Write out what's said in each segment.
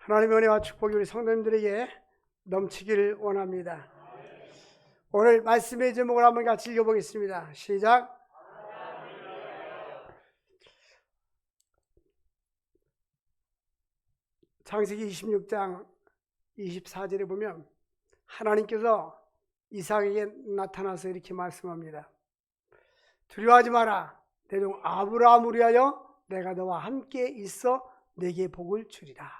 하나님의 은혜와 축복이 우리 성도님들에게 넘치기를 원합니다. 오늘 말씀의 제목을 한번 같이 읽어보겠습니다. 시작. 창세기 26장 24절에 보면 하나님께서 이삭에게 나타나서 이렇게 말씀합니다. 두려워하지 마라. 내 종 아브라함을 위하여 내가 너와 함께 있어 내게 복을 주리라.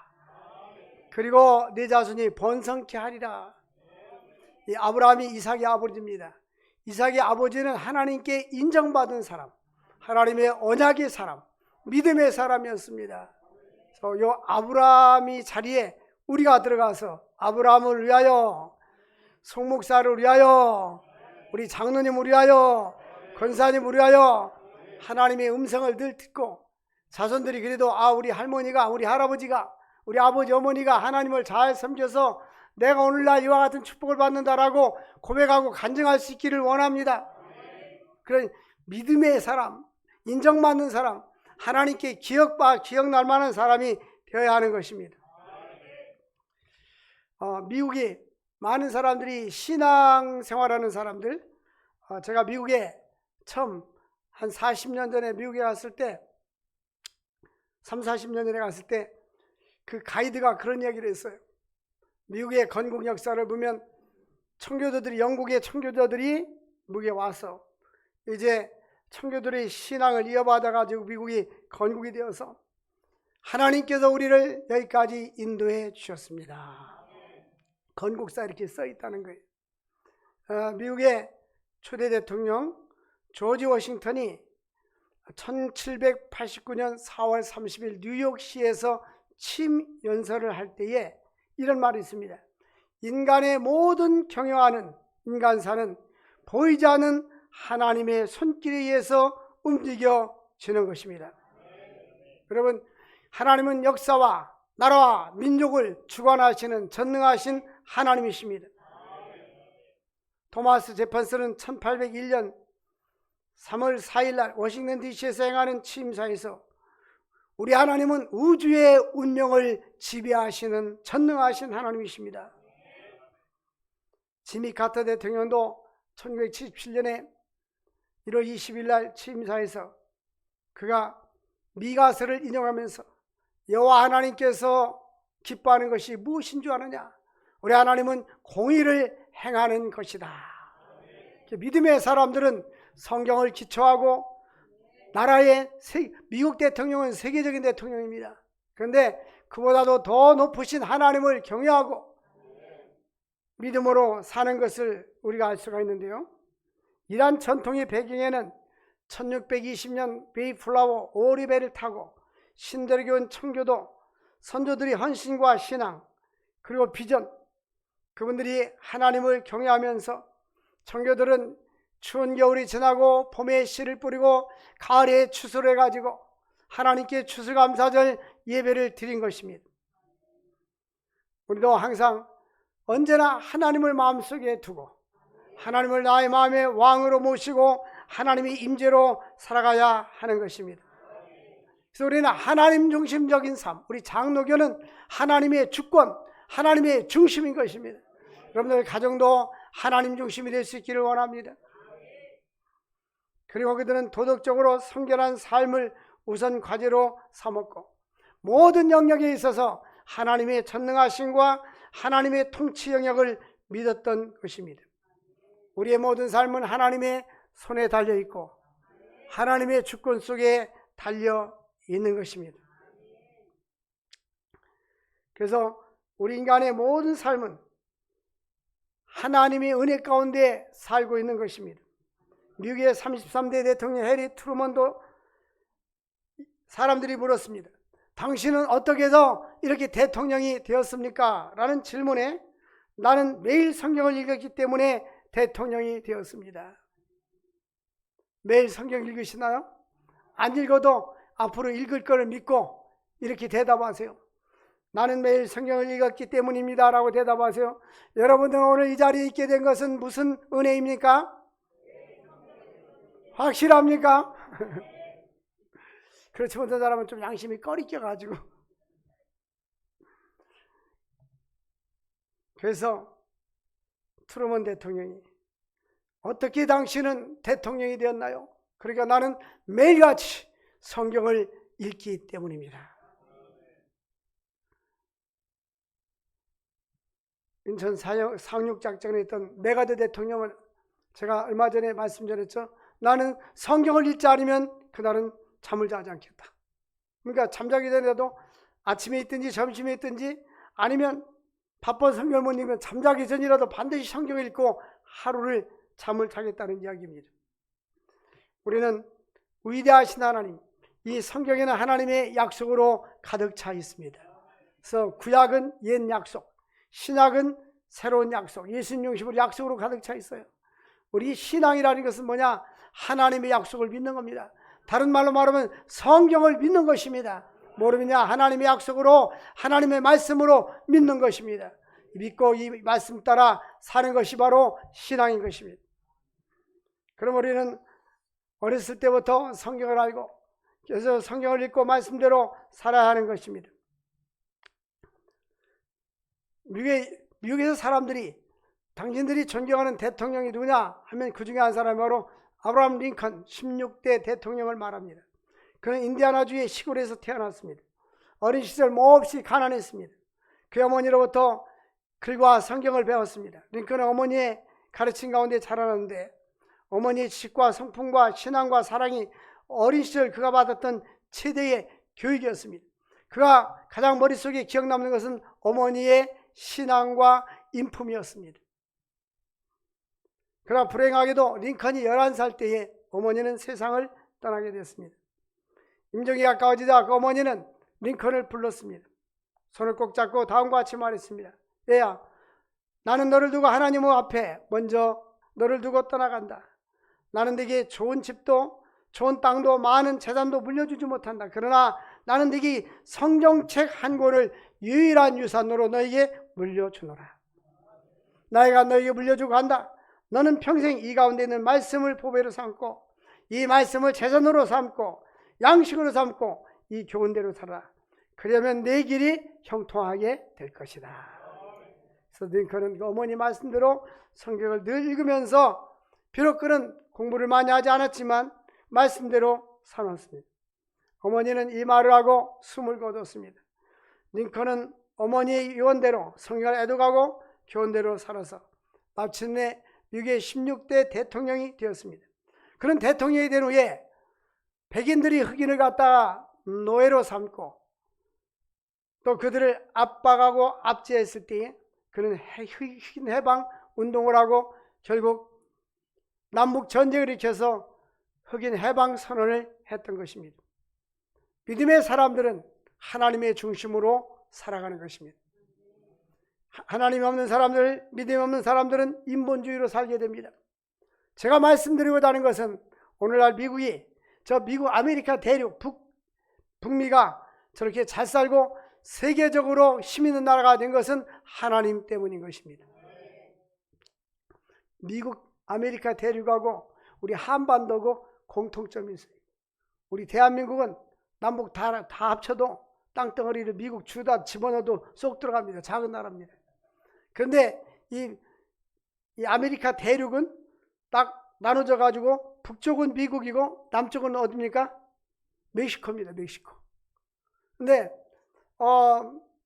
그리고 내 자손이 번성케 하리라. 이 아브라함이 이삭의 아버지입니다. 이삭의 아버지는 하나님께 인정받은 사람, 하나님의 언약의 사람, 믿음의 사람이었습니다. 그래서 이 아브라함이 자리에 우리가 들어가서 아브라함을 위하여, 송목사를 위하여, 우리 장로님을 위하여, 권사님을 위하여 하나님의 음성을 늘 듣고, 자손들이 그래도 우리 할머니가, 우리 할아버지가, 우리 아버지 어머니가 하나님을 잘 섬겨서 내가 오늘날 이와 같은 축복을 받는다라고 고백하고 간증할 수 있기를 원합니다. 그런 믿음의 사람, 인정받는 사람, 하나님께 기억날 만한 사람이 되어야 하는 것입니다. 미국에 많은 사람들이 신앙생활하는 사람들, 제가 미국에 처음 한 40년 전에 미국에 갔을 때, 40년 전에 갔을 때 그 가이드가 그런 얘기를 했어요. 미국의 건국 역사를 보면 영국의 청교도들이 미국에 와서 이제 청교도들의 신앙을 이어받아가지고 미국이 건국이 되어서 하나님께서 우리를 여기까지 인도해 주셨습니다. 건국사 이렇게 써 있다는 거예요. 미국의 초대 대통령 조지 워싱턴이 1789년 4월 30일 뉴욕시에서 취임 연설을 할 때에 이런 말이 있습니다. 인간의 모든 경영하는 인간사는 보이지 않는 하나님의 손길에 의해서 움직여지는 것입니다. 여러분, 하나님은 역사와 나라와 민족을 주관하시는 전능하신 하나님이십니다. 토마스 제퍼슨은 1801년 3월 4일 날 워싱턴 DC에서 행하는 취임사에서 우리 하나님은 우주의 운명을 지배하시는 전능하신 하나님이십니다. 지미 카터 대통령도 1977년에 1월 20일 날 취임사에서 그가 미가서를 인용하면서 여호와 하나님께서 기뻐하는 것이 무엇인 줄 아느냐? 우리 하나님은 공의를 행하는 것이다. 믿음의 사람들은 성경을 기초하고 미국 대통령은 세계적인 대통령입니다. 그런데 그보다도 더 높으신 하나님을 경외하고 믿음으로 사는 것을 우리가 알 수가 있는데요. 이러한 전통의 배경에는 1620년 베이플라워 오리배를 타고 신대륙에 온 청교도 선조들이 헌신과 신앙 그리고 비전, 그분들이 하나님을 경외하면서 청교도들은 추운 겨울이 지나고 봄에 씨를 뿌리고 가을에 추수를 해가지고 하나님께 추수감사절 예배를 드린 것입니다. 우리도 항상 언제나 하나님을 마음속에 두고 하나님을 나의 마음의 왕으로 모시고 하나님의 임재로 살아가야 하는 것입니다. 그래서 우리는 하나님 중심적인 삶, 우리 장로교는 하나님의 주권, 하나님의 중심인 것입니다. 여러분들 가정도 하나님 중심이 될 수 있기를 원합니다. 그리고 그들은 도덕적으로 성결한 삶을 우선 과제로 삼았고 모든 영역에 있어서 하나님의 전능하심과 하나님의 통치 영역을 믿었던 것입니다. 우리의 모든 삶은 하나님의 손에 달려있고 하나님의 주권 속에 달려 있는 것입니다. 그래서 우리 인간의 모든 삶은 하나님의 은혜 가운데 살고 있는 것입니다. 미국의 33대 대통령 해리 트루먼도 사람들이 물었습니다. 당신은 어떻게 해서 이렇게 대통령이 되었습니까? 라는 질문에 나는 매일 성경을 읽었기 때문에 대통령이 되었습니다. 매일 성경 읽으시나요? 안 읽어도 앞으로 읽을 거를 믿고 이렇게 대답하세요. 나는 매일 성경을 읽었기 때문입니다 라고 대답하세요. 여러분들은 오늘 이 자리에 있게 된 것은 무슨 은혜입니까? 확실합니까? 그렇지 못한 사람은 좀 양심이 꺼리껴가지고 그래서 트루먼 대통령이 어떻게 당신은 대통령이 되었나요? 그러니까 나는 매일같이 성경을 읽기 때문입니다. 인천 상륙작전에 있던 메가드 대통령은 제가 얼마 전에 말씀드렸죠. 나는 성경을 읽지 않으면 그날은 잠을 자지 않겠다. 그러니까 잠자기 전에도 아침에 있든지 점심에 있든지 아니면 바쁜 성경을 못 읽으면 잠자기 전이라도 반드시 성경을 읽고 하루를 잠을 자겠다는 이야기입니다. 우리는 위대하신 하나님, 이 성경에는 하나님의 약속으로 가득 차 있습니다. 그래서 구약은 옛 약속, 신약은 새로운 약속, 예수님 중심으로 약속으로 가득 차 있어요. 우리 신앙이라는 것은 뭐냐? 하나님의 약속을 믿는 겁니다. 다른 말로 말하면 성경을 믿는 것입니다. 모르느냐? 하나님의 약속으로, 하나님의 말씀으로 믿는 것입니다. 믿고 이 말씀 따라 사는 것이 바로 신앙인 것입니다. 그럼 우리는 어렸을 때부터 성경을 알고, 그래서 성경을 읽고 말씀대로 살아야 하는 것입니다. 미국에서 사람들이 당신들이 존경하는 대통령이 누구냐 하면 그 중에 한 사람이 바로 아브라함 링컨 16대 대통령을 말합니다. 그는 인디아나주의 시골에서 태어났습니다. 어린 시절 몹시 가난했습니다. 그 어머니로부터 글과 성경을 배웠습니다. 링컨은 어머니의 가르침 가운데 자라났는데 어머니의 지식과 성품과 신앙과 사랑이 어린 시절 그가 받았던 최대의 교육이었습니다. 그가 가장 머릿속에 기억 남는 것은 어머니의 신앙과 인품이었습니다. 그러나 불행하게도 링컨이 11살 때에 어머니는 세상을 떠나게 됐습니다. 임종이 가까워지자 그 어머니는 링컨을 불렀습니다. 손을 꼭 잡고 다음과 같이 말했습니다. 얘야, 나는 너를 두고 하나님 앞에 먼저 너를 두고 떠나간다. 나는 네게 좋은 집도 좋은 땅도 많은 재산도 물려주지 못한다. 그러나 나는 네게 성경책 한 권을 유일한 유산으로 너에게 물려주노라. 나이가 너에게 물려주고 간다. 너는 평생 이 가운데 있는 말씀을 보배로 삼고 이 말씀을 재산으로 삼고 양식으로 삼고 이 교훈대로 살아라. 그러면 내 길이 형통하게 될 것이다. 그래서 링컨은 그 어머니 말씀대로 성경을 늘 읽으면서 비록 그는 공부를 많이 하지 않았지만 말씀대로 살았습니다. 어머니는 이 말을 하고 숨을 거뒀습니다. 링컨은 어머니의 유언대로 성경을 애독하고 교훈대로 살아서 마침내 미국의 16대 대통령이 되었습니다. 그런 대통령이 된 후에 백인들이 흑인을 갖다가 노예로 삼고 또 그들을 압박하고 압제했을 때에 그는 흑인 해방 운동을 하고 결국 남북 전쟁을 일으켜서 흑인 해방 선언을 했던 것입니다. 믿음의 사람들은 하나님의 중심으로 살아가는 것입니다. 하나님 없는 사람들, 믿음 없는 사람들은 인본주의로 살게 됩니다. 제가 말씀드리고자 하는 것은 오늘날 미국이 미국 아메리카 대륙 북미가 저렇게 잘 살고 세계적으로 힘 있는 나라가 된 것은 하나님 때문인 것입니다. 미국 아메리카 대륙하고 우리 한반도고 공통점이 있어요. 우리 대한민국은 남북 다 합쳐도 땅덩어리를 미국 주다 집어넣어도 쏙 들어갑니다. 작은 나라입니다. 그런데 이 아메리카 대륙은 딱 나눠져 가지고 북쪽은 미국이고 남쪽은 어디입니까? 멕시코입니다. 멕시코. 근데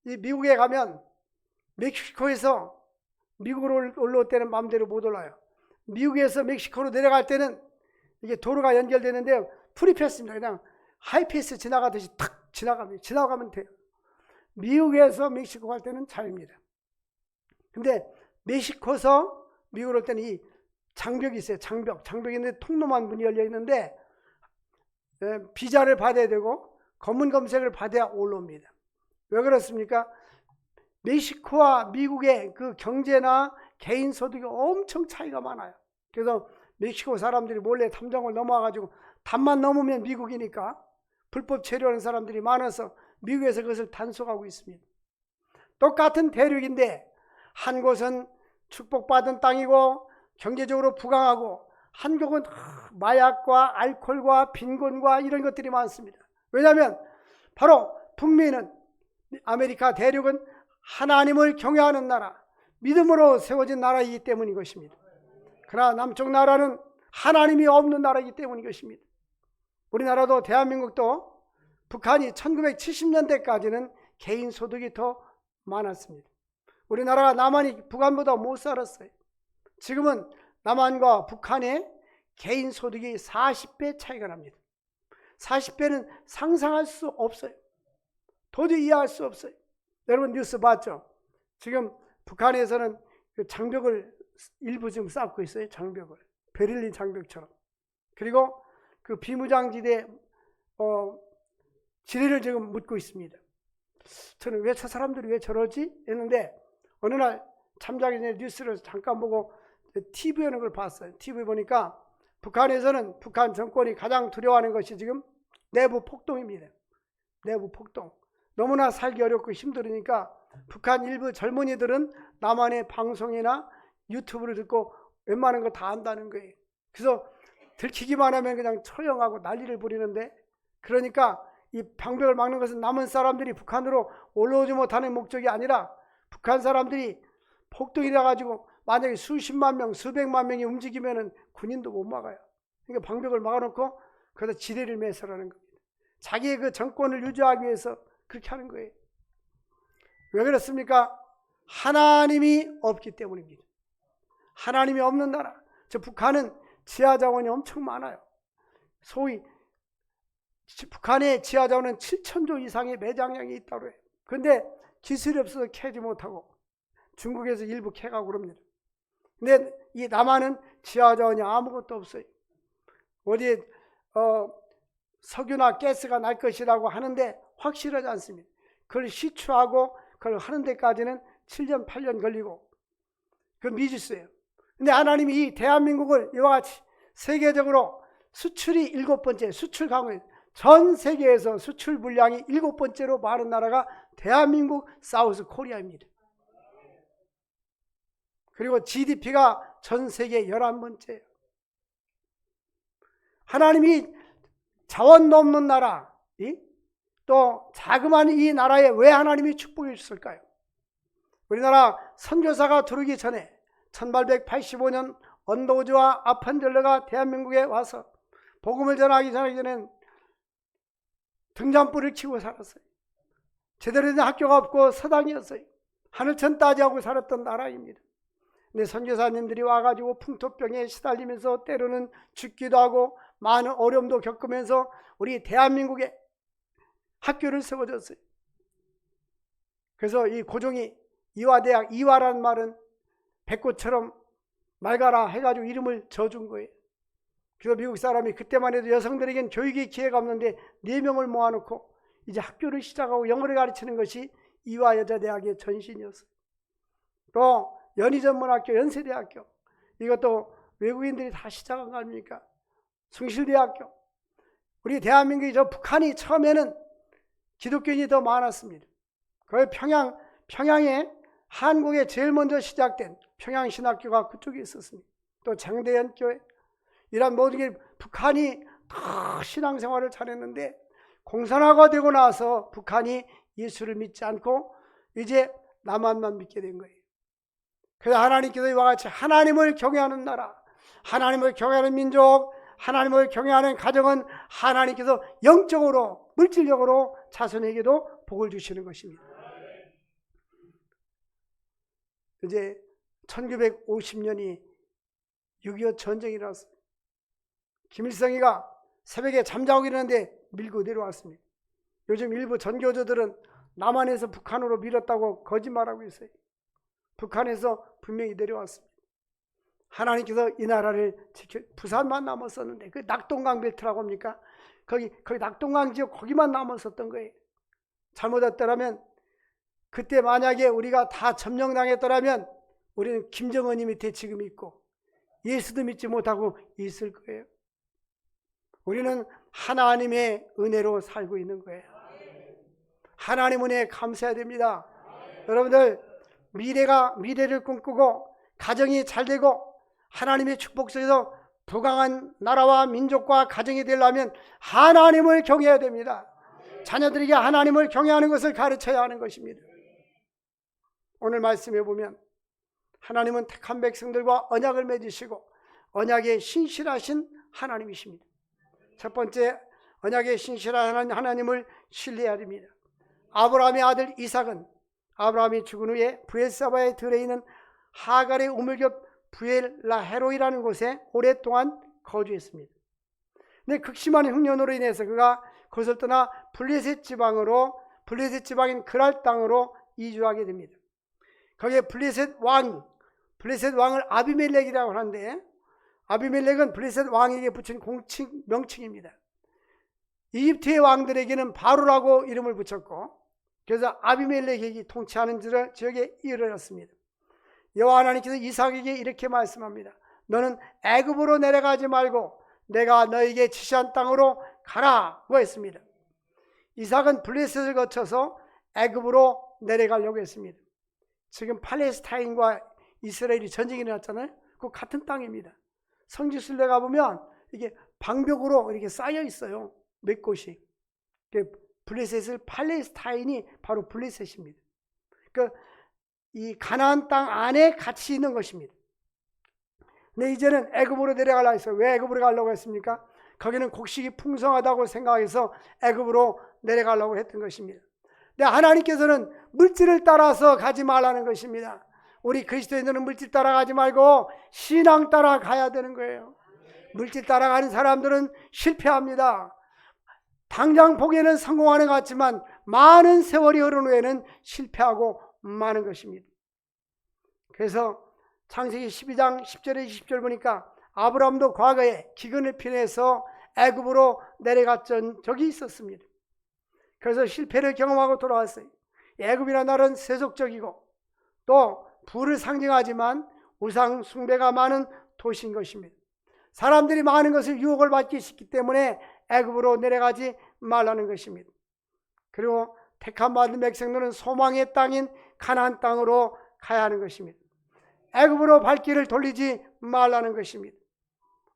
이 미국에 가면 멕시코에서 미국으로 올라올 때는 마음대로 못 올라요. 미국에서 멕시코로 내려갈 때는 이게 도로가 연결되는데 프리패스입니다. 그냥 하이패스 지나가듯이 탁 지나가면 돼요. 미국에서 멕시코 갈 때는 자유입니다. 근데 멕시코에서 미국으로 올 때는 이 장벽이 있어요. 장벽이 있는데 통로만 문이 열려 있는데 비자를 받아야 되고 검문 검색을 받아야 올라옵니다. 왜 그렇습니까? 멕시코와 미국의 그 경제나 개인 소득이 엄청 차이가 많아요. 그래서 멕시코 사람들이 몰래 탐정을 넘어와가지고 담만 넘으면 미국이니까 불법 체류하는 사람들이 많아서 미국에서 그것을 단속하고 있습니다. 똑같은 대륙인데 한 곳은 축복받은 땅이고 경제적으로 부강하고 한 곳은 마약과 알코올과 빈곤과 이런 것들이 많습니다. 왜냐하면 바로 북미는 아메리카 대륙은 하나님을 경외하는 나라, 믿음으로 세워진 나라이기 때문인 것입니다. 그러나 남쪽 나라는 하나님이 없는 나라이기 때문인 것입니다. 우리나라도 대한민국도 북한이 1970년대까지는 개인 소득이 더 많았습니다. 우리나라가 남한이 북한보다 못 살았어요. 지금은 남한과 북한의 개인 소득이 40배 차이가 납니다. 40배는 상상할 수 없어요. 도저히 이해할 수 없어요. 여러분 뉴스 봤죠? 지금 북한에서는 그 장벽을 일부 지금 쌓고 있어요. 장벽을. 베를린 장벽처럼. 그리고 그 비무장지대 지뢰를 지금 묻고 있습니다. 저는 왜 저 사람들이 왜 저러지? 했는데 어느 날 잠자기 전에 뉴스를 잠깐 보고 TV 하는 걸 봤어요. TV 보니까 북한에서는 북한 정권이 가장 두려워하는 것이 지금 내부 폭동입니다. 내부 폭동. 너무나 살기 어렵고 힘들으니까 북한 일부 젊은이들은 남한의 방송이나 유튜브를 듣고 웬만한 거 다 안다는 거예요. 그래서 들키기만 하면 그냥 처형하고 난리를 부리는데, 그러니까 이 방벽을 막는 것은 남은 사람들이 북한으로 올라오지 못하는 목적이 아니라 북한 사람들이 폭동이라 가지고 만약에 수십만 명, 수백만 명이 움직이면은 군인도 못 막아요. 그러니까 방벽을 막아놓고 거기다 지뢰를 매설하는 겁니다. 자기의 그 정권을 유지하기 위해서 그렇게 하는 거예요. 왜 그렇습니까? 하나님이 없기 때문입니다. 하나님이 없는 나라. 저 북한은 지하 자원이 엄청 많아요. 소위 북한의 지하 자원은 7,000조 이상의 매장량이 있다고 해요. 그런데 기술이 없어서 캐지 못하고 중국에서 일부 캐가고 그럽니다. 근데 이 남한은 지하 자원이 아무것도 없어요. 어디에 석유나 가스가 날 것이라고 하는데 확실하지 않습니다. 그걸 시추하고 그걸 하는 데까지는 7년, 8년 걸리고, 그건 미지수예요. 근데 하나님이 이 대한민국을 이와 같이 세계적으로 수출이 7번째, 수출 강국, 전 세계에서 수출 물량이 7번째로 많은 나라가 대한민국 사우스 코리아입니다. 그리고 GDP가 전 세계 11번째예요. 하나님이 자원도 없는 나라, 또 자그마한 이 나라에 왜 하나님이 축복해 주실까요? 우리나라 선교사가 들어오기 전에 1885년 언더우즈와 아판젤러가 대한민국에 와서 복음을 전하기 전에는 등잔불을 치고 살았어요. 제대로 된 학교가 없고 서당이었어요. 하늘천 따지하고 살았던 나라입니다. 근데 선교사님들이 와가지고 풍토병에 시달리면서 때로는 죽기도 하고 많은 어려움도 겪으면서 우리 대한민국에 학교를 세워줬어요. 그래서 이 고종이 이화대학, 이화라는 말은 백꽃처럼 맑아라 해가지고 이름을 지어준 거예요. 그래서 미국 사람이 그때만 해도 여성들에겐 교육의 기회가 없는데 4명을 모아놓고 이제 학교를 시작하고 영어를 가르치는 것이 이화여자대학의 전신이었어요. 또 연희전문학교, 연세대학교, 이것도 외국인들이 다 시작한 거 아닙니까? 숭실대학교. 우리 대한민국이 저 북한이 처음에는 기독교인이 더 많았습니다. 그 평양에 한국에 제일 먼저 시작된 평양신학교가 그쪽에 있었습니다. 또 장대연교회, 이런 모든 게 북한이 더 신앙생활을 잘했는데 공산화가 되고 나서 북한이 예수를 믿지 않고 이제 남한만 믿게 된 거예요. 그래서 하나님께서 이와 같이 하나님을 경외하는 나라, 하나님을 경외하는 민족, 하나님을 경외하는 가정은 하나님께서 영적으로, 물질적으로 자손에게도 복을 주시는 것입니다. 이제 1950년이 6.25 전쟁이 일어났어요. 김일성이가 새벽에 잠자고 일어났는데 밀고 내려왔습니다. 요즘 일부 전교조들은 남한에서 북한으로 밀었다고 거짓말하고 있어요. 북한에서 분명히 내려왔습니다. 하나님께서 이 나라를 지켜, 부산만 남았었는데, 그 낙동강 벨트라고 합니까? 거기 낙동강 지역 거기만 남았었던 거예요. 잘못했더라면, 그때 만약에 우리가 다 점령당했더라면 우리는 김정은이 밑에 지금 있고 예수도 믿지 못하고 있을 거예요. 우리는 하나님의 은혜로 살고 있는 거예요. 하나님 은혜에 감사해야 됩니다. 여러분들, 미래를 꿈꾸고 가정이 잘 되고 하나님의 축복 속에서 부강한 나라와 민족과 가정이 되려면 하나님을 경외해야 됩니다. 자녀들에게 하나님을 경외하는 것을 가르쳐야 하는 것입니다. 오늘 말씀해 보면 하나님은 택한 백성들과 언약을 맺으시고 언약에 신실하신 하나님이십니다. 첫 번째, 언약에 신실한 하나님을 신뢰해야 됩니다. 아브라함의 아들 이삭은 아브라함이 죽은 후에 브엘사바에 들에 있는 하갈의 우물겹 브엘라헤로이라는 곳에 오랫동안 거주했습니다. 근데 극심한 흉년으로 인해서 그가 그것을 떠나 블레셋 지방인 그랄 땅으로 이주하게 됩니다. 거기에 블레셋 왕을 아비멜렉이라고 하는데, 아비멜렉은 블레셋 왕에게 붙인 명칭입니다. 이집트의 왕들에게는 바로라고 이름을 붙였고, 그래서 아비멜렉이 통치하는 지역에 이르렀습니다. 여호와 하나님께서 이삭에게 이렇게 말씀합니다. 너는 애굽으로 내려가지 말고 내가 너에게 지시한 땅으로 가라고 했습니다. 이삭은 블레셋을 거쳐서 애굽으로 내려가려고 했습니다. 지금 팔레스타인과 이스라엘이 전쟁이 일어났잖아요. 그 같은 땅입니다. 성지순례 가보면 이게 방벽으로 이렇게 쌓여 있어요. 몇 곳이. 블레셋을 팔레스타인이 바로 블레셋입니다. 그러니까 이 가나안 땅 안에 같이 있는 것입니다. 근데 이제는 애굽으로 내려가려고 했어요. 왜 애굽으로 가려고 했습니까? 거기는 곡식이 풍성하다고 생각해서 애굽으로 내려가려고 했던 것입니다. 근데 하나님께서는 물질을 따라서 가지 말라는 것입니다. 우리 그리스도인들은 물질 따라가지 말고 신앙 따라 가야 되는 거예요. 물질 따라가는 사람들은 실패합니다. 당장 보기에는 성공하는 것 같지만 많은 세월이 흐른 후에는 실패하고 마는 것입니다. 그래서 창세기 12장 10절에 20절 보니까 아브라함도 과거에 기근을 피해서 애굽으로 내려갔던 적이 있었습니다. 그래서 실패를 경험하고 돌아왔어요. 애굽이라는 나라는 세속적이고 또 부를 상징하지만 우상 숭배가 많은 도시인 것입니다. 사람들이 많은 것을 유혹을 받기 쉽기 때문에 애굽으로 내려가지 말라는 것입니다. 그리고 택함 받은 백성들은 소망의 땅인 가나안 땅으로 가야 하는 것입니다. 애굽으로 발길을 돌리지 말라는 것입니다.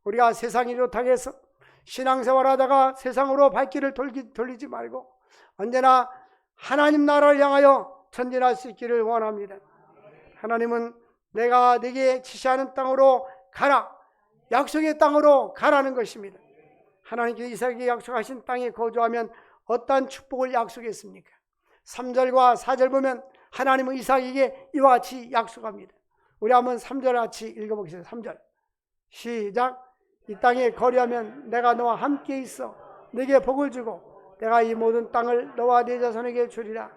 우리가 세상이 좋다고 해서 신앙생활하다가 세상으로 발길을 돌리지 말고 언제나 하나님 나라를 향하여 전진할 수 있기를 원합니다. 하나님은 내가 네게 지시하는 땅으로 가라, 약속의 땅으로 가라는 것입니다. 하나님께서 이삭에게 약속하신 땅에 거주하면 어떠한 축복을 약속했습니까? 3절과 4절 보면 하나님은 이삭에게 이와 같이 약속합니다. 우리 한번 3절 같이 읽어보겠습니다. 3절 시작. 이 땅에 거류하면 내가 너와 함께 있어 네게 복을 주고 내가 이 모든 땅을 너와 네 자손에게 주리라.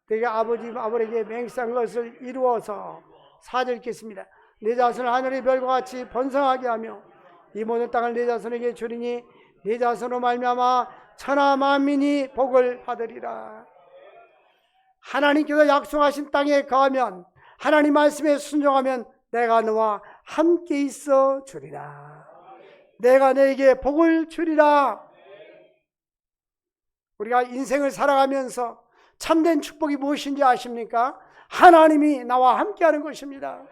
네가 아버지 아버지에게 맹세한 것을 이루어서 4절 읽겠습니다. 네 자손을 하늘의 별과 같이 번성하게 하며 이 모든 땅을 네 자손에게 주리니 네 자손으로 말미암아 천하 만민이 복을 받으리라. 하나님께서 약속하신 땅에 거하면 하나님 말씀에 순종하면 내가 너와 함께 있어 주리라. 내가 너에게 복을 주리라. 우리가 인생을 살아가면서 참된 축복이 무엇인지 아십니까? 하나님이 나와 함께하는 것입니다.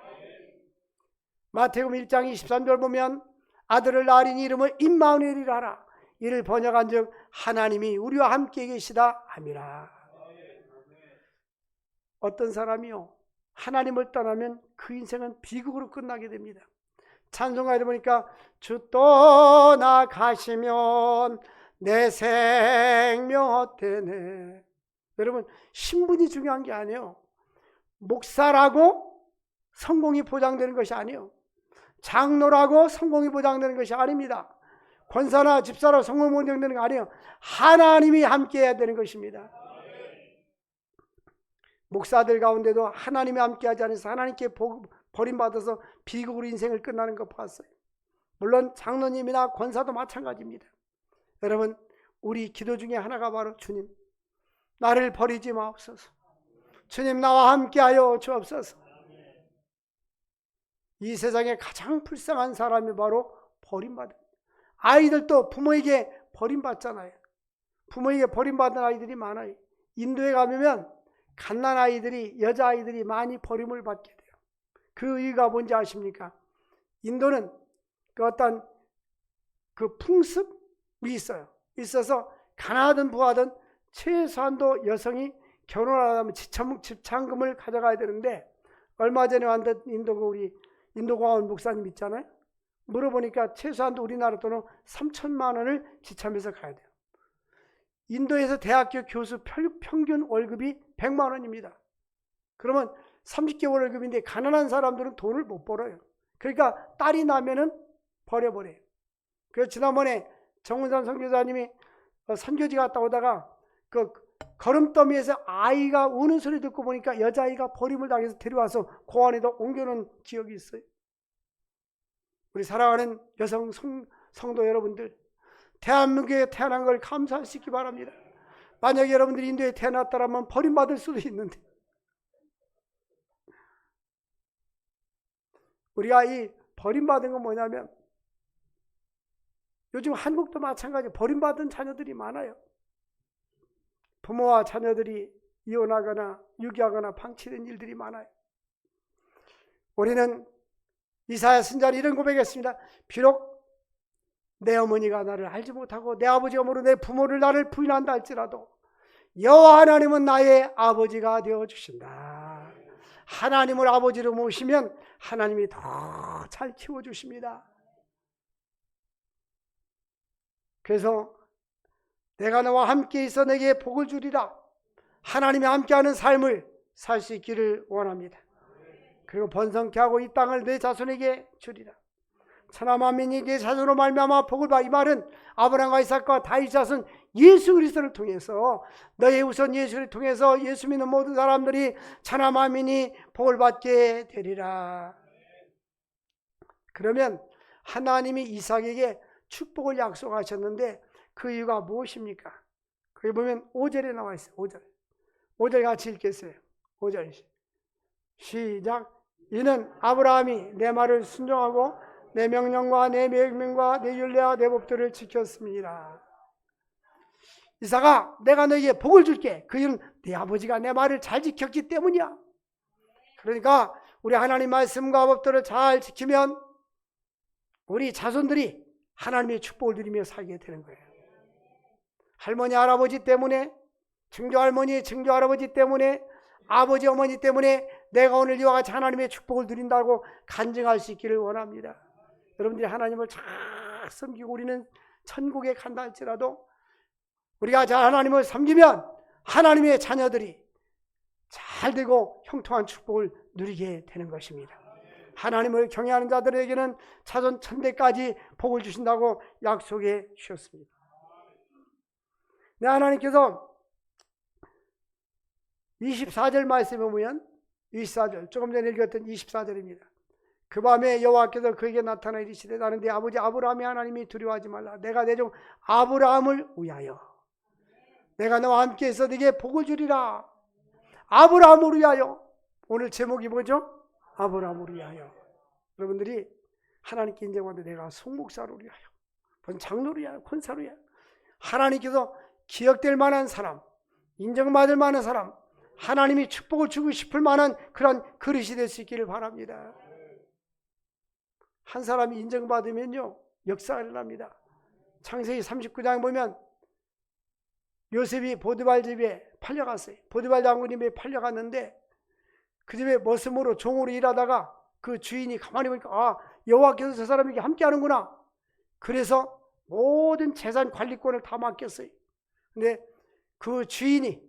마태복음 1장 23절 보면 아들을 낳으리니 이름을 임마누엘이라 하라. 이를 번역한즉 하나님이 우리와 함께 계시다 함이라. 어떤 사람이요 하나님을 떠나면 그 인생은 비극으로 끝나게 됩니다. 찬송가에 보니까 주 떠나가시면 내 생명 헛되네. 여러분 신분이 중요한 게 아니에요. 목사라고 성공이 보장되는 것이 아니에요. 장로라고 성공이 보장되는 것이 아닙니다. 권사나 집사로 성공이 보장되는 거 아니에요. 하나님이 함께해야 되는 것입니다. 목사들 가운데도 하나님이 함께하지 않아서 하나님께 버림받아서 비극으로 인생을 끝나는 것 봤어요. 물론 장로님이나 권사도 마찬가지입니다. 여러분 우리 기도 중에 하나가 바로 주님 나를 버리지 마옵소서. 주님 나와 함께하여 주옵소서. 이 세상에 가장 불쌍한 사람이 바로 버림받은 아이들도 부모에게 버림받잖아요. 부모에게 버림받은 아이들이 많아요. 인도에 가면 갓난아이들이 여자아이들이 많이 버림을 받게 돼요. 그 이유가 뭔지 아십니까? 인도는 그 어떤 그 풍습이 있어서 가난하든 부하든 최소한도 여성이 결혼하려면 지참금을 가져가야 되는데 얼마 전에 왔던 우리 인도공화원 목사님 있잖아요. 물어보니까 최소한도 우리나라 돈은 3천만 원을 지참해서 가야 돼요. 인도에서 대학교 교수 평균 월급이 100만 원입니다. 그러면 30개월 월급인데 가난한 사람들은 돈을 못 벌어요. 그러니까 딸이 나면은 버려버려요. 그래서 지난번에 정운산 선교사님이 선교지 갔다 오다가 그 걸음더미에서 아이가 우는 소리 듣고 보니까 여자아이가 버림을 당해서 데려와서 공원에다 옮겨놓은 기억이 있어요. 우리 사랑하는 여성 성도 여러분들, 대한민국에 태어난 걸 감사할 수 있기 바랍니다. 만약에 여러분들이 인도에 태어났다면 버림받을 수도 있는데, 우리가 이 버림받은 건 뭐냐면, 요즘 한국도 마찬가지 버림받은 자녀들이 많아요. 부모와 자녀들이 이혼하거나 유기하거나 방치된 일들이 많아요. 우리는 이사야 선지자는 이런 고백했습니다. 비록 내 어머니가 나를 알지 못하고 내 아버지가 모르고 내 부모를 나를 부인한다 할지라도 여호와 하나님은 나의 아버지가 되어주신다. 하나님을 아버지로 모시면 하나님이 더 잘 키워주십니다. 그래서 내가 너와 함께 있어 내게 복을 주리라. 하나님이 함께하는 삶을 살 수 있기를 원합니다. 그리고 번성케 하고 이 땅을 내 자손에게 주리라. 천하만민이 내 자손으로 말미암아 복을 받. 이 말은 아브라함과 이삭과 다윗 자손 예수 그리스도를 통해서, 너의 우선 예수를 통해서 예수 믿는 모든 사람들이 천하만민이 복을 받게 되리라. 그러면 하나님이 이삭에게 축복을 약속하셨는데 그 이유가 무엇입니까? 거기 보면 5절에 나와 있어요. 5절 같이 읽겠어요. 5절 시작. 이는 아브라함이 내 말을 순종하고 내 명령과 내 명령과 내 율례와 내 법들을 지켰습니다. 이삭아, 내가 너에게 복을 줄게. 그 이유는 네 아버지가 내 말을 잘 지켰기 때문이야. 그러니까 우리 하나님 말씀과 법들을 잘 지키면 우리 자손들이 하나님의 축복을 누리며 살게 되는 거예요. 할머니 할아버지 때문에, 증조할머니 증조할아버지 때문에, 아버지 어머니 때문에 내가 오늘 이와 같이 하나님의 축복을 누린다고 간증할 수 있기를 원합니다. 여러분들이 하나님을 잘 섬기고 우리는 천국에 간다 할지라도 우리가 잘 하나님을 섬기면 하나님의 자녀들이 잘 되고 형통한 축복을 누리게 되는 것입니다. 하나님을 경외하는 자들에게는 자손 천대까지 복을 주신다고 약속해 주셨습니다. 네, 하나님께서 24절 말씀에 보면 24절, 조금 전에 읽었던 24절입니다. 그 밤에 여호와께서 그에게 나타나 이르시되 나는 네 아버지 아브라함의 하나님이 두려워하지 말라. 내가 내 종 아브라함을 위하여 내가 너와 함께 있어 네게 복을 주리라. 아브라함을 위하여. 오늘 제목이 뭐죠? 아브라함을 위하여. 여러분들이 하나님께 인정받는데 내가 송목사를 위하여, 장로를 위하여, 권사를 위하여, 하나님께서 기억될 만한 사람, 인정받을 만한 사람, 하나님이 축복을 주고 싶을 만한 그런 그릇이 될 수 있기를 바랍니다. 한 사람이 인정받으면요 역사가 일어납니다. 창세기 39장에 보면 요셉이 보디발 집에 팔려갔어요. 보디발 장군님에 팔려갔는데 그 집에 머슴으로 종으로 일하다가 그 주인이 가만히 보니까 여호와께서 저 사람에게 함께 하는구나. 그래서 모든 재산 관리권을 다 맡겼어요. 근데 그 주인이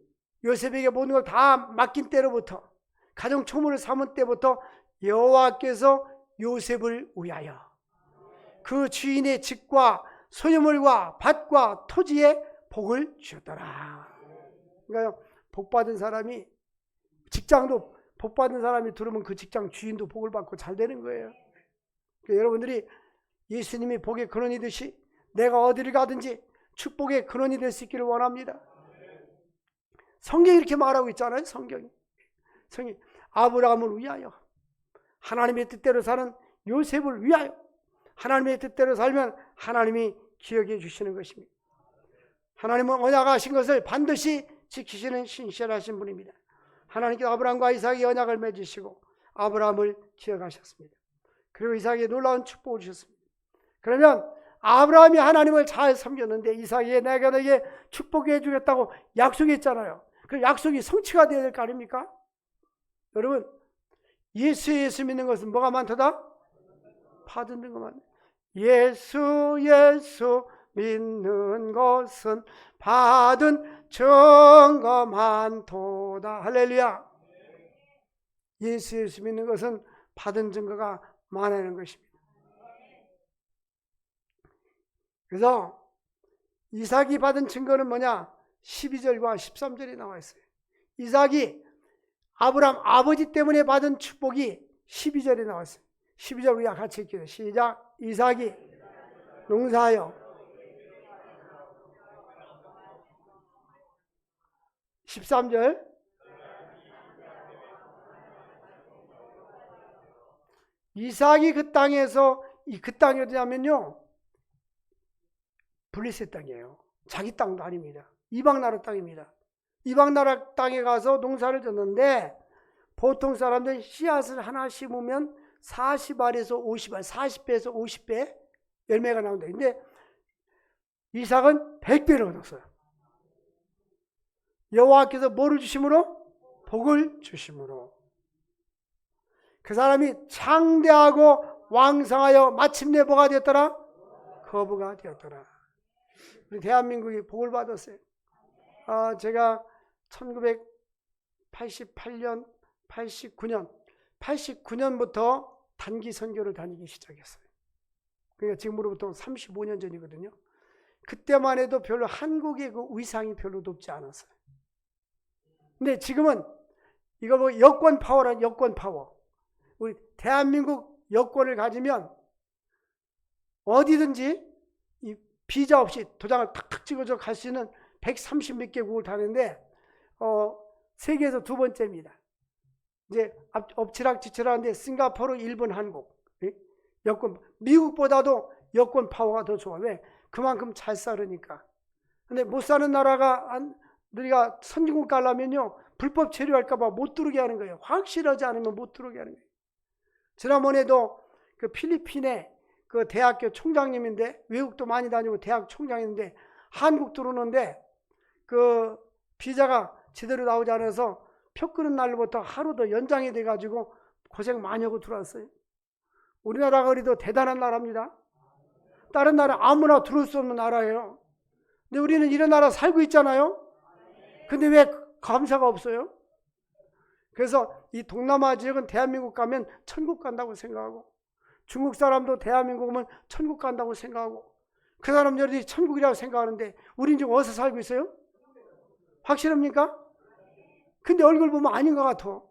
요셉에게 모든 걸 다 맡긴 때로부터, 가정 초문을 삼은 때부터 여호와께서 요셉을 위하여 그 주인의 집과 소유물과 밭과 토지에 복을 주셨더라. 그러니까 복받은 사람이, 직장도 복받은 사람이 들으면 그 직장 주인도 복을 받고 잘 되는 거예요. 그러니까 여러분들이 예수님이 복의 근원이듯이 내가 어디를 가든지 축복의 근원이 될 수 있기를 원합니다. 성경이 이렇게 말하고 있잖아요. 성경이 아브라함을 위하여, 하나님의 뜻대로 사는 요셉을 위하여, 하나님의 뜻대로 살면 하나님이 기억해 주시는 것입니다. 하나님은 언약하신 것을 반드시 지키시는 신실하신 분입니다. 하나님께서 아브라함과 이삭의 언약을 맺으시고 아브라함을 기억하셨습니다. 그리고 이삭에게 놀라운 축복을 주셨습니다. 그러면 아브라함이 하나님을 잘 섬겼는데 이삭이 내가 너에게 축복해 주겠다고 약속했잖아요. 그 약속이 성취가 되어야 될 거 아닙니까? 여러분, 예수 믿는 것은 뭐가 많도다? 받은 증거만. 예수 믿는 것은 받은 증거 많도다. 할렐루야. 예수 믿는 것은 받은 증거가 많아지는 것입니다. 그래서 이삭이 받은 증거는 뭐냐? 12절과 13절에 나와 있어요. 이삭이 아브라함 아버지 때문에 받은 축복이 12절에 나와 있어요. 12절 우리가 같이 읽게요. 시작. 이삭이 농사하여 13절 이삭이 그 땅에서 그 땅이 어디냐면요, 블레셋 땅이에요. 자기 땅도 아닙니다. 이방 나라 땅입니다. 이방 나라 땅에 가서 농사를 졌는데 보통 사람들 씨앗을 하나 심으면 40알에서 50알, 40배에서 50배 열매가 나온다. 근데 이삭은 100배를 얻었어요. 여호와께서 뭐를 주심으로? 복을 주심으로. 그 사람이 창대하고 왕성하여 마침내 뭐가 되었더라? 거부가 되었더라. 우리 대한민국이 복을 받았어요. 제가 1988년, 89년부터 단기 선교를 다니기 시작했어요. 그러니까 지금으로부터 35년 전이거든요. 그때만 해도 별로 한국의 그 위상이 별로 높지 않았어요. 근데 지금은 이거 뭐 여권 파워란 여권 파워. 우리 대한민국 여권을 가지면 어디든지 이 비자 없이 도장을 탁탁 찍어서 갈 수 있는 130몇 개국을 다니는데 세계에서 두 번째입니다. 이제 엎치락뒤치락한데 싱가포르, 일본, 한국 여권 미국보다도 여권 파워가 더 좋아. 왜? 그만큼 잘 살으니까. 근데 못 사는 나라가 우리가 선진국 가려면요 불법 체류할까봐 못 들어오게 하는 거예요. 확실하지 않으면 못 들어오게 하는 거예요. 지난번에도 그 필리핀의 그 대학교 총장님인데 외국도 많이 다니고 대학 총장인데 한국 들어오는데 그 비자가 제대로 나오지 않아서 표 끄는 날부터 하루 더 연장이 돼가지고 고생 많이 하고 들어왔어요. 우리나라가 그래도 대단한 나라입니다. 다른 나라 아무나 들어올 수 없는 나라예요. 근데 우리는 이런 나라 살고 있잖아요. 근데 왜 감사가 없어요? 그래서 이 동남아 지역은 대한민국 가면 천국 간다고 생각하고 중국 사람도 대한민국 오면 천국 간다고 생각하고 그 사람들이 천국이라고 생각하는데 우린 지금 어디서 살고 있어요? 확실합니까? 근데 얼굴 보면 아닌 것 같아.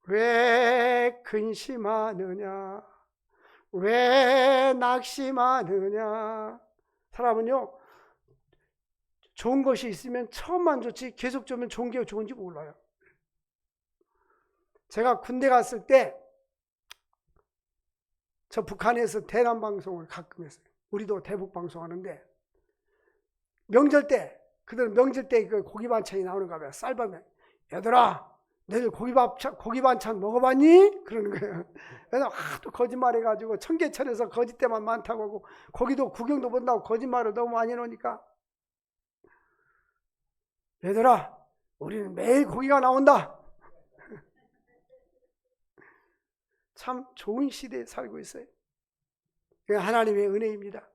왜 근심하느냐? 왜 낙심하느냐? 사람은요 좋은 것이 있으면 처음만 좋지 계속 좋으면 좋은 게 좋은지 몰라요. 제가 군대 갔을 때 저 북한에서 대남 방송을 가끔 했어요. 우리도 대북 방송하는데 명절 때 그들은 명절 때 그 고기 반찬이 나오는가 봐요. 쌀밥에 얘들아 너희들 고기 반찬 먹어봤니? 그러는 거예요. 그래서 하도 거짓말해가지고 청계천에서 거짓대만 많다고 하고 거기도 구경도 본다고 거짓말을 너무 많이 해놓으니까 얘들아 우리는 매일 고기가 나온다. 참 좋은 시대에 살고 있어요. 하나님의 은혜입니다.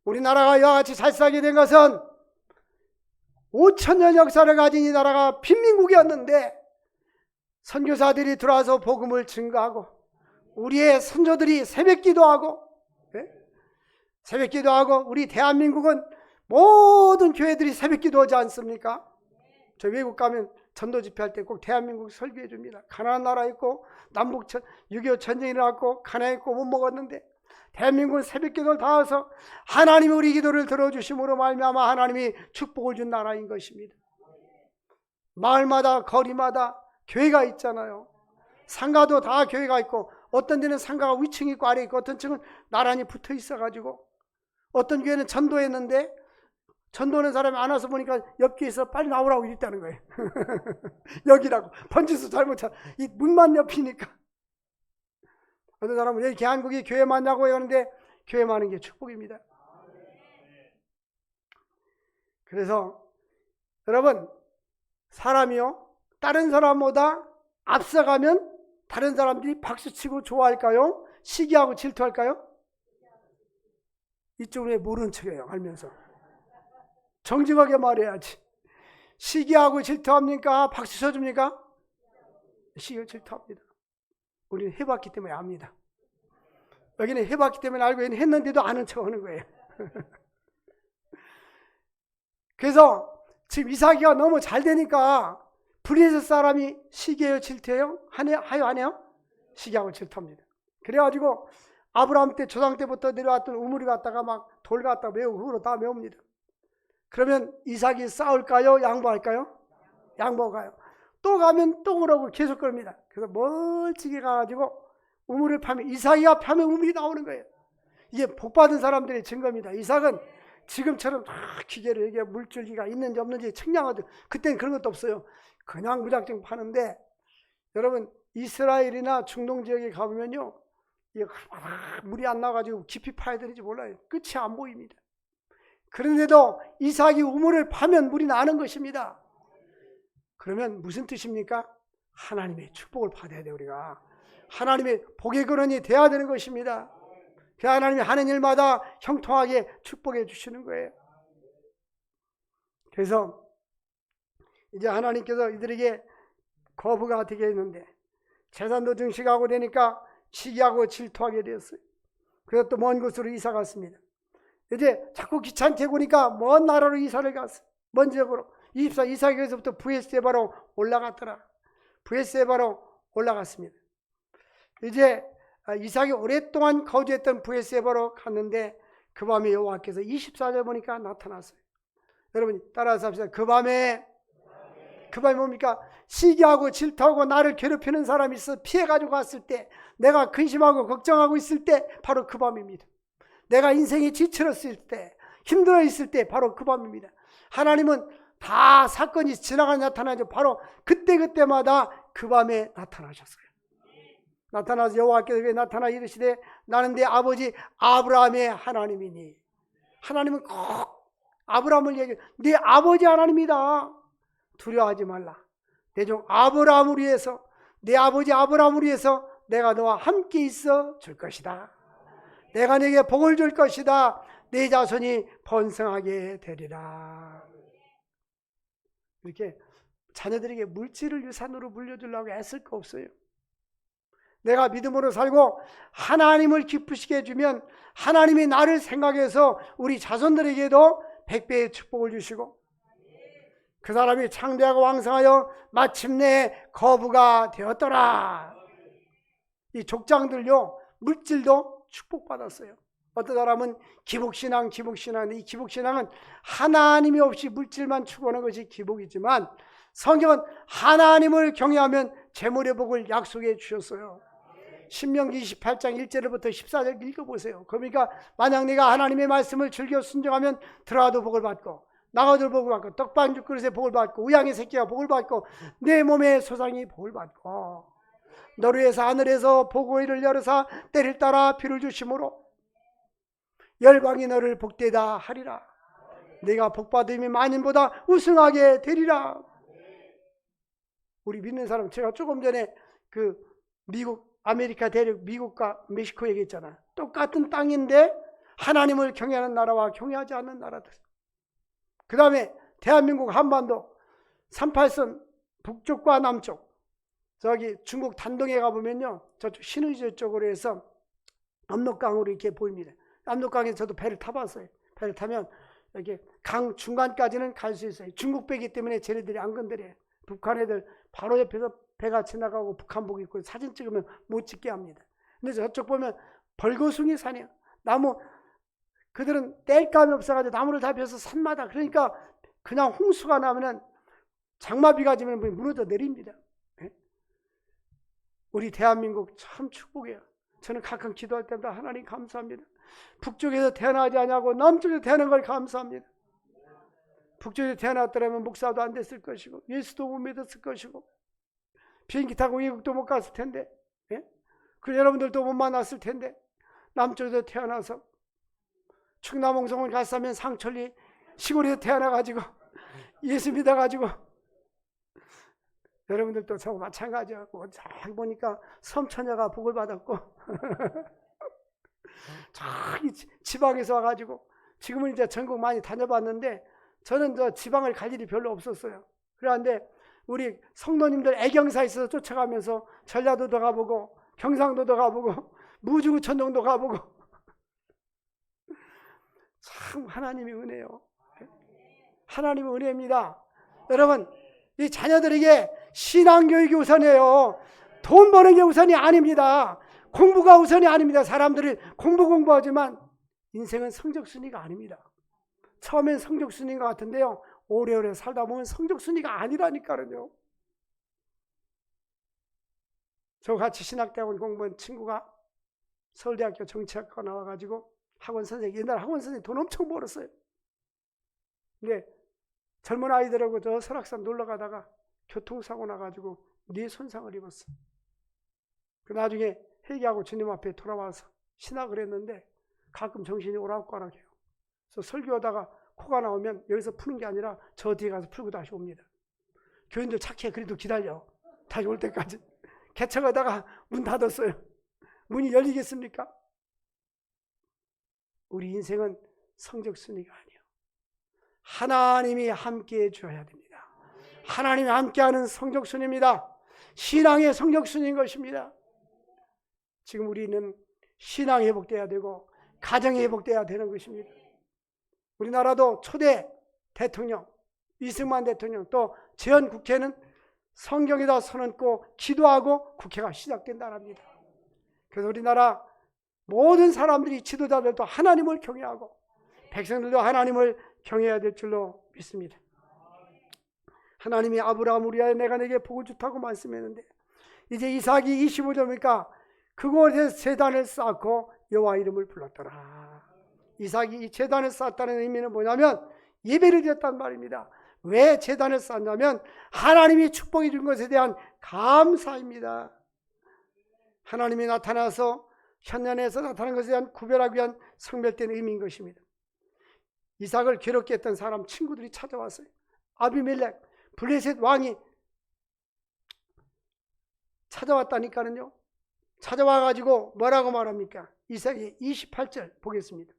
우리나라가 이와 같이 잘 살게 된 것은 5,000년 역사를 가진 이 나라가 빈민국이었는데 선교사들이 들어와서 복음을 증거하고 우리의 선조들이 새벽기도하고 새벽기도하고 우리 대한민국은 모든 교회들이 새벽기도하지 않습니까? 저 외국 가면 전도 집회할 때 꼭 대한민국 설교해 줍니다. 가난한 나라 있고 남북 6.25 전쟁이 일어났고 가난했고 못 먹었는데 대한민국은 새벽기도를 다 해서 하나님이 우리 기도를 들어주심으로 말미암아 하나님이 축복을 준 나라인 것입니다. 마을마다 거리마다 교회가 있잖아요. 상가도 다 교회가 있고 어떤 데는 상가가 위층 있고 아래 있고 어떤 층은 나란히 붙어 있어가지고 어떤 교회는 전도했는데 전도하는 사람이 안 와서 보니까 옆교에서 빨리 나오라고 이랬다는 거예요. 여기라고. 번지수 잘못 차. 이 문만 옆이니까. 어떤 사람은 여기 한국이 교회 많냐고 하는데 교회 많은 게 축복입니다. 그래서 여러분, 사람이요, 다른 사람보다 앞서가면 다른 사람들이 박수치고 좋아할까요? 시기하고 질투할까요? 이쪽은 왜 모르는 척해요? 알면서. 정직하게 말해야지. 시기하고 질투합니까? 박수 쳐줍니까? 시기하고 질투합니다. 우리는 해봤기 때문에 압니다. 여기는 해봤기 때문에 알고 했는데도 아는 척 하는 거예요. 그래서 지금 이삭이가 너무 잘 되니까 블레셋 사람이 시기해요, 질투해요? 하요, 안 해요? 시기하고 질투합니다. 그래가지고 아브라함 때, 조상 때부터 내려왔던 우물을 갖다가 막 돌 갖다가 메우고 흙으로 다 메웁니다. 그러면 이삭이 싸울까요? 양보할까요? 양보가요. 또 가면 또 그러고 계속 그럽니다. 그래서 멀찍이 가가지고 우물을 파면, 이삭이가 파면 우물이 나오는 거예요. 이게 복받은 사람들의 증거입니다. 이삭은 지금처럼 기계를 이게 물줄기가 있는지 없는지 측량하듯, 그때는 그런 것도 없어요. 그냥 무작정 파는데, 여러분 이스라엘이나 중동 지역에 가보면요, 이게 물이 안 나가지고 깊이 파야 되는지 몰라요. 끝이 안 보입니다. 그런데도 이삭이 우물을 파면 물이 나는 것입니다. 그러면 무슨 뜻입니까? 하나님의 축복을 받아야 돼요. 우리가 하나님의 복의 근원이 돼야 되는 것입니다. 그 하나님이 하는 일마다 형통하게 축복해 주시는 거예요. 그래서 이제 하나님께서 이들에게 거부가 되게 했는데, 재산도 증식하고 되니까 시기하고 질투하게 되었어요. 그래서 또 먼 곳으로 이사 갔습니다. 이제 자꾸 귀찮게 구니까 먼 나라로 이사를 갔어요. 먼 지역으로. 이삭에서부터 브에세바로 올라갔더라. 브에세바로 올라갔습니다. 이제 이삭이 오랫동안 거주했던 브에세바로 갔는데, 그 밤에 여호와께서 24절 보니까 나타났어요. 여러분 따라서 합시다. 그 밤에 뭡니까? 시기하고 질투하고 나를 괴롭히는 사람이 있어 피해가지고 갔을 때, 내가 근심하고 걱정하고 있을 때 바로 그 밤입니다. 내가 인생이 지쳐있을 때, 힘들어 있을 때 바로 그 밤입니다. 하나님은 다 사건이 지나가 나타나죠. 바로 그때마다 그 밤에 나타나셨어요. 나타나서 여호와께서 나타나 이르시되 나는 내 아버지 아브라함의 하나님이니. 하나님은 꼭 아브라함을 얘기해. 네 아버지 하나님이다. 두려워하지 말라. 내 종 아브라함을 위해서, 내 아버지 아브라함을 위해서 내가 너와 함께 있어 줄 것이다. 내가 네게 복을 줄 것이다. 네 자손이 번성하게 되리라. 이렇게 자녀들에게 물질을 유산으로 물려주려고 애쓸 거 없어요. 내가 믿음으로 살고 하나님을 기쁘시게 해주면 하나님이 나를 생각해서 우리 자손들에게도 100배의 축복을 주시고, 그 사람이 창대하고 왕성하여 마침내 거부가 되었더라. 이 족장들요, 물질도 축복받았어요. 어떤 사람은 기복신앙인데, 이 기복신앙은 하나님이 없이 물질만 추구하는 것이 기복이지만, 성경은 하나님을 경외하면 재물의 복을 약속해 주셨어요. 신명기 28장 1절부터 14절 읽어보세요. 그러니까 만약 내가 하나님의 말씀을 즐겨 순종하면 들어가도 복을 받고, 나가도 복을 받고, 떡반죽 그릇에 복을 받고, 우양의 새끼가 복을 받고, 내 몸의 소상이 복을 받고, 너를 위해서 하늘에서 복의를 열어사 때를 따라 비를 주심으로 열방이 너를 복되다 하리라. 내가 복받음이 만인보다 우승하게 되리라. 우리 믿는 사람, 제가 조금 전에 그 미국 아메리카 대륙 미국과 멕시코 얘기했잖아. 똑같은 땅인데 하나님을 경외하는 나라와 경외하지 않는 나라들. 그 다음에 대한민국 한반도 38선 북쪽과 남쪽, 저기 중국 단동에 가보면요, 저쪽 신의주 쪽으로 해서 압록강으로 이렇게 보입니다. 압록강에 저도 배를 타봤어요. 배를 타면 이렇게 강 중간까지는 갈 수 있어요. 중국 배기 때문에 쟤네들이 안 건드려요. 북한 애들 바로 옆에서 배가 지나가고 북한복 입고 사진 찍으면 못 찍게 합니다. 근데 저쪽 보면 벌거숭이 산이에요. 나무, 그들은 뗄감이 없어가지고 나무를 다 베서 산마다, 그러니까 그냥 홍수가 나면은 장마비가 지면 무너져 내립니다. 우리 대한민국 참 축복이에요. 저는 가끔 기도할 때마다 하나님 감사합니다. 북쪽에서 태어나지 않냐고 남쪽에서 태어난 걸 감사합니다. 북쪽에서 태어났더라면 목사도 안 됐을 것이고, 예수도 못 믿었을 것이고, 비행기 타고 외국도 못 갔을 텐데, 그 여러분들도 못 만났을 텐데, 남쪽에서 태어나서 충남홍성을 갔으면 상천리 시골에서 태어나가지고 예수 믿어가지고 여러분들도 저 마찬가지고 잘 보니까 섬처녀가 복을 받았고 저기 지방에서 와가지고 지금은 이제 전국 많이 다녀봤는데 저는 저 지방을 갈 일이 별로 없었어요. 그런데 우리 성도님들 애경사에 있어서 쫓아가면서 전라도도 가보고 경상도도 가보고 무주구 천정도 가보고 참 하나님의 은혜요. 하나님의 은혜입니다. 여러분 이 자녀들에게 신앙교육이 우선이에요. 돈 버는 게 우선이 아닙니다. 공부가 우선이 아닙니다. 사람들이 공부하지만 인생은 성적순위가 아닙니다. 처음엔 성적순위인 것 같은데요. 오래오래 살다 보면 성적순위가 아니라니까요. 저 같이 신학대학원 공부한 친구가 서울대학교 정치학과 나와가지고 옛날 학원 선생님 돈 엄청 벌었어요. 근데 젊은 아이들하고 저 설악산 놀러 가다가 교통사고 나가지고 뇌 손상을 입었어. 그 나중에 회개하고 주님 앞에 돌아와서 신학을 했는데 가끔 정신이 오락가락해요. 그래서 설교하다가 코가 나오면 여기서 푸는 게 아니라 저 뒤에 가서 풀고 다시 옵니다. 교인들 착해. 그래도 기다려. 다시 올 때까지. 개척하다가 문 닫았어요. 문이 열리겠습니까? 우리 인생은 성적순위가 아니에요. 하나님이 함께해 주어야 됩니다. 하나님이 함께하는 성적순위입니다. 신앙의 성적순위인 것입니다. 지금 우리는 신앙이 회복돼야 되고 가정이 회복돼야 되는 것입니다. 우리나라도 초대 대통령 이승만 대통령 또 재헌 국회는 성경에다 손얹고 기도하고 국회가 시작된다랍니다. 그래서 우리나라 모든 사람들이 지도자들도 하나님을 경외하고 백성들도 하나님을 경외해야 될 줄로 믿습니다. 하나님이 아브라함 우리야 내가 내게 복을 주다고 말씀했는데 이제 이삭이 25절이니까 그곳에서 제단을 쌓고 여호와 이름을 불렀더라. 이삭이 이 제단을 쌓았다는 의미는 뭐냐면 예배를 드렸단 말입니다. 왜 제단을 쌓냐면 하나님이 축복해 준 것에 대한 감사입니다. 하나님이 나타나서 현년에서 나타난 것에 대한 구별하기 위한 성별된 의미인 것입니다. 이삭을 괴롭게 했던 사람 친구들이 찾아왔어요. 아비멜렉 블레셋 왕이 찾아왔다니까는요. 찾아와가지고 뭐라고 말합니까? 이삭이 28절 보겠습니다.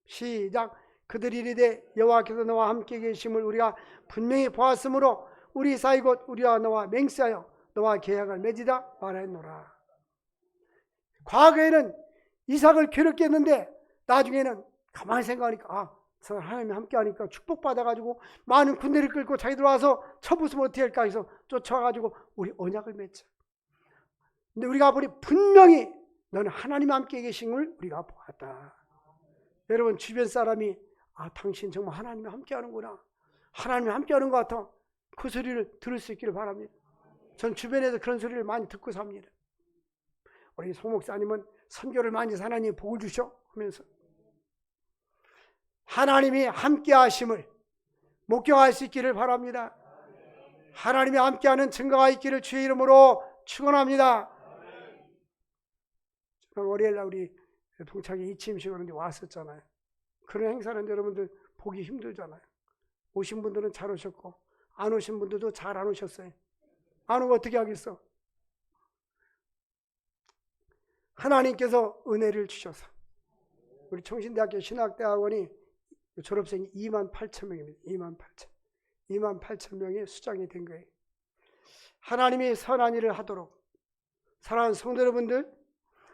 시작. 그들이 이르되 여호와께서 너와 함께 계심을 우리가 분명히 보았으므로 우리 사이 곧 우리와 너와 맹세하여 너와 계약을 맺으다 말하였노라. 과거에는 이삭을 괴롭게 했는데 나중에는 가만히 생각하니까 저 하나님이 함께 하니까 축복받아가지고 많은 군대를 끌고 자기들 와서 쳐부수면 어떻게 할까 해서 쫓아와가지고 우리 언약을 맺자. 근데 우리가 보니 분명히 너는 하나님 함께 계신 걸 우리가 보았다. 여러분 주변 사람이 당신 정말 하나님이 함께 하는구나. 하나님이 함께 하는 것 같아. 그 소리를 들을 수 있기를 바랍니다. 전 주변에서 그런 소리를 많이 듣고 삽니다. 우리 송 목사님은 선교를 많이 해서 하나님이 복을 주셔 하면서 하나님이 함께 하심을 목격할 수 있기를 바랍니다. 하나님이 함께하는 증거가 있기를 주의 이름으로 축원합니다. 월요일날 우리 동창회 이침식으로 왔었잖아요. 그런 행사는 여러분들 보기 힘들잖아요. 오신 분들은 잘 오셨고 안 오신 분들도 잘 안 오셨어요. 안 오면 어떻게 하겠어? 하나님께서 은혜를 주셔서 우리 청신대학교 신학대학원이 졸업생이 28,000명입니다. 28,000명의 수장이 된 거예요. 하나님이 선한 일을 하도록 사랑하는 성도 여러분들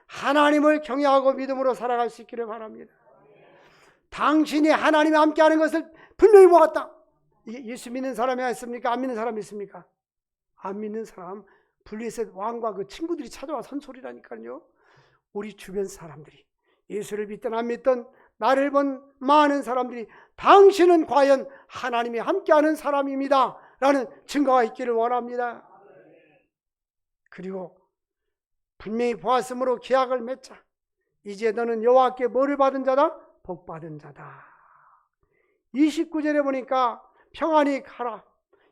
하나님을 경외하고 믿음으로 살아갈 수 있기를 바랍니다. 당신이 하나님이 함께하는 것을 분명히 보았다. 이게 예수 믿는 사람이 있습니까? 안 믿는 사람이 있습니까? 안 믿는 사람 블레셋 왕과 그 친구들이 찾아와 선소리라니까요. 우리 주변 사람들이 예수를 믿든 안 믿든 나를 본 많은 사람들이 당신은 과연 하나님이 함께하는 사람입니다 라는 증거가 있기를 원합니다. 그리고 분명히 보았으므로 계약을 맺자. 이제 너는 여호와께 뭐를 받은 자다? 복 받은 자다. 29절에 보니까 평안히 가라.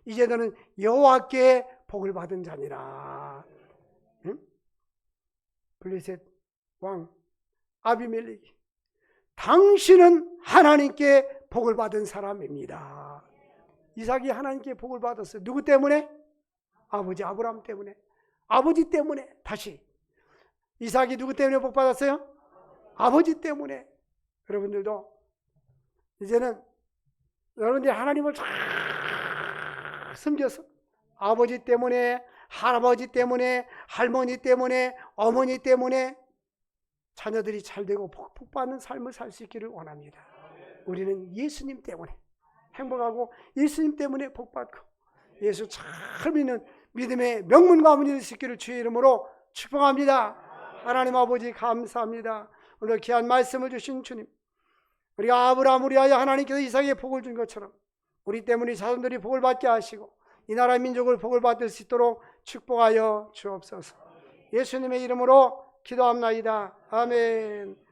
이제 너는 여호와께 복을 받은 자니라. 응? 블레셋 왕 아비멜렉이 당신은 하나님께 복을 받은 사람입니다. 이삭이 하나님께 복을 받았어요. 누구 때문에? 아버지 아브라함 때문에. 아버지 때문에. 다시 이삭이 누구 때문에 복 받았어요? 아버지 때문에. 여러분들도 이제는 여러분들이 하나님을 잘 섬겨서 아버지 때문에, 할아버지 때문에, 할머니 때문에, 어머니 때문에 자녀들이 잘되고 복받는 삶을 살 수 있기를 원합니다. 우리는 예수님 때문에 행복하고 예수님 때문에 복받고 예수 잘 믿는 믿음의 명문 가문이 될 수 있기를 주의 이름으로 축복합니다. 하나님 아버지 감사합니다. 오늘 귀한 말씀을 주신 주님, 우리가 아브라함을 위하여 하나님께서 이삭에게 복을 준 것처럼 우리 때문에 자손들이 복을 받게 하시고 이 나라 민족을 복을 받을 수 있도록 축복하여 주옵소서. 예수님의 이름으로 기도합나이다. 아멘.